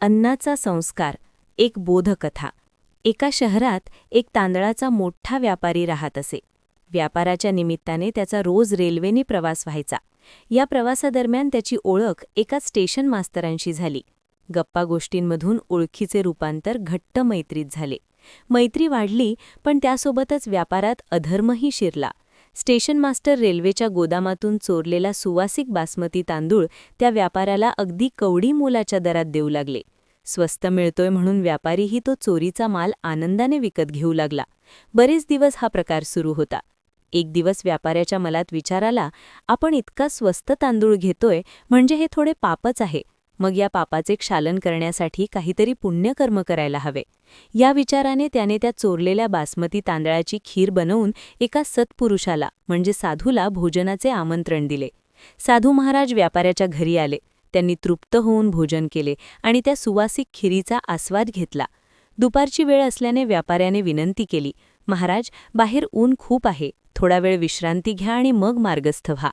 अन्नाचा संस्कार, एक बोधकथा. एका शहरात एक तांदळाचा मोठा व्यापारी राहत असे. व्यापाराच्या निमित्ताने त्याचा रोज रेल्वेने प्रवास व्हायचा. या प्रवासादरम्यान त्याची ओळख एका स्टेशन मास्तरांशी झाली. गप्पा गोष्टींमधून ओळखीचे रूपांतर घट्ट मैत्रीत झाले. मैत्री वाढली, पण त्यासोबतच व्यापारात अधर्मही शिरला. स्टेशन मास्टर रेल्वेच्या गोदामातून चोरलेला सुवासिक बासमती तांदूळ त्या व्यापाऱ्याला अगदी कवडी मोलाच्या दरात देऊ लागले. स्वस्त मिळतोय म्हणून व्यापारीही तो चोरीचा माल आनंदाने विकत घेऊ लागला. बरेच दिवस हा प्रकार सुरू होता. एक दिवस व्यापाऱ्याच्या मनात विचार आला, आपण इतका स्वस्त तांदूळ घेतोय म्हणजे हे थोडे पापच आहे. मग या पापाचे क्षालन करण्यासाठी काहीतरी पुण्यकर्म करायला हवे. या विचाराने त्याने त्या चोरलेल्या बासमती तांदळाची खीर बनवून एका सत्पुरुषाला म्हणजे साधूला भोजनाचे आमंत्रण दिले. साधू महाराज व्यापाऱ्याच्या घरी आले. त्यांनी तृप्त होऊन भोजन केले आणि त्या सुवासिक खिरीचा आस्वाद घेतला. दुपारची वेळ असल्याने व्यापाऱ्याने विनंती केली, महाराज, बाहेर ऊन खूप आहे, थोडा वेळ विश्रांती घ्या आणि मग मार्गस्थ व्हा.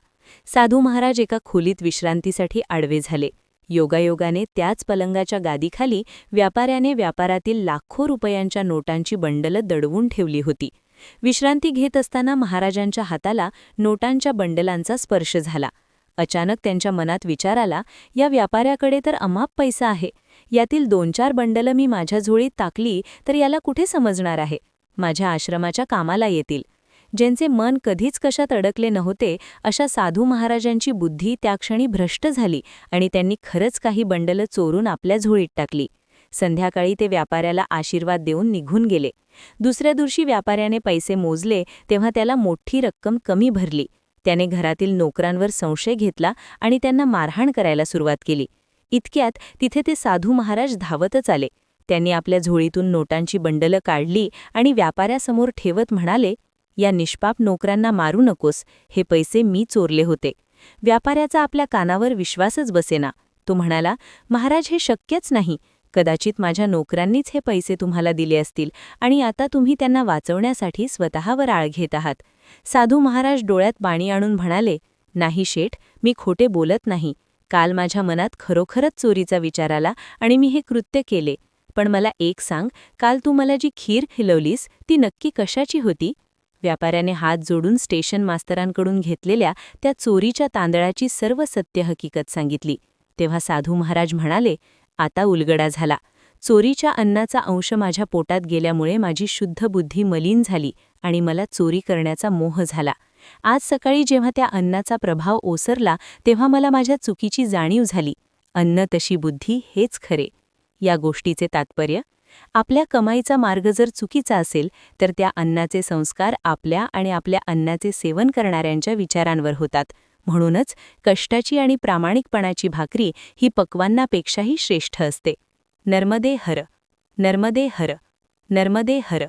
साधू महाराज एका खोलीत विश्रांतीसाठी आडवे झाले. योगायोगाने त्याच पलंगाच्या गादीखाली व्यापाऱ्याने व्यापारातील लाखो रुपयांच्या नोटांची बंडलं दडवून ठेवली होती. विश्रांती घेत असताना महाराजांच्या हाताला नोटांच्या बंडलांचा स्पर्श झाला. अचानक त्यांच्या मनात विचार आला, या व्यापाऱ्याकडे तर अमाप पैसा आहे. यातील 2-4 बंडलं मी माझ्या झोळीत टाकली तर याला कुठे समजणार आहे. माझ्या आश्रमाच्या कामाला येतील. ज्यांचे मन कधीच कशात अडकले नव्हते अशा साधू महाराजांची बुद्धी त्या क्षणी भ्रष्ट झाली आणि त्यांनी खरंच काही बंडलं चोरून आपल्या झोळीत टाकली. संध्याकाळी ते व्यापाऱ्याला आशीर्वाद देऊन निघून गेले. दुसऱ्या दिवशी व्यापाऱ्याने पैसे मोजले तेव्हा त्याला मोठी रक्कम कमी भरली. त्याने घरातील नोकरांवर संशय घेतला आणि त्यांना मारहाण करायला सुरुवात केली. इतक्यात तिथे ते साधू महाराज धावतच आले. त्यांनी आपल्या झोळीतून नोटांची बंडलं काढली आणि व्यापाऱ्यासमोर ठेवत म्हणाले, या निष्पाप नोकरांना मारू नकोस, हे पैसे मी चोरले होते. व्यापाऱ्याचा आपल्या कानावर विश्वासच बसेना. तो म्हणाला, महाराज, हे शक्यच नाही. कदाचित माझ्या नोकरांनीच हे पैसे तुम्हाला दिले असतील आणि आता तुम्ही त्यांना वाचवण्यासाठी स्वतःवर आळ घेत आहात. साधू महाराज डोळ्यात पाणी आणून म्हणाले, नाही शेठ, मी खोटे बोलत नाही. काल माझ्या मनात खरोखरच चोरीचा विचार आला आणि मी हे कृत्य केले. पण मला एक सांग, काल तू मला जी खीर खिलवलीस ती नक्की कशाची होती? व्यापाऱ्याने हात जोडून स्टेशन मास्तरांकडून घेतलेल्या त्या चोरीच्या तांदळाची सर्व सत्य हकीकत सांगितली. तेव्हा साधू महाराज म्हणाले, आता उलगडा झाला. चोरीच्या अन्नाचा अंश माझ्या पोटात गेल्यामुळे माझी शुद्ध बुद्धी मलिन झाली आणि मला चोरी करण्याचा मोह झाला. आज सकाळी जेव्हा त्या अन्नाचा प्रभाव ओसरला तेव्हा मला माझ्या चुकीची जाणीव झाली. अन्न तशी बुद्धी हेच खरे. या गोष्टीचे तात्पर्य, आपल्या कमाईचा मार्ग जर चुकीचा असेल तर त्या अन्नाचे संस्कार आपल्या आणि आपल्या अन्नाचे सेवन करणाऱ्यांच्या विचारांवर होतात. म्हणूनच कष्टाची आणि प्रामाणिकपणाची भाकरी ही पक्वान्नापेक्षाही श्रेष्ठ असते. नर्मदे हर, नर्मदे हर, नर्मदे हर.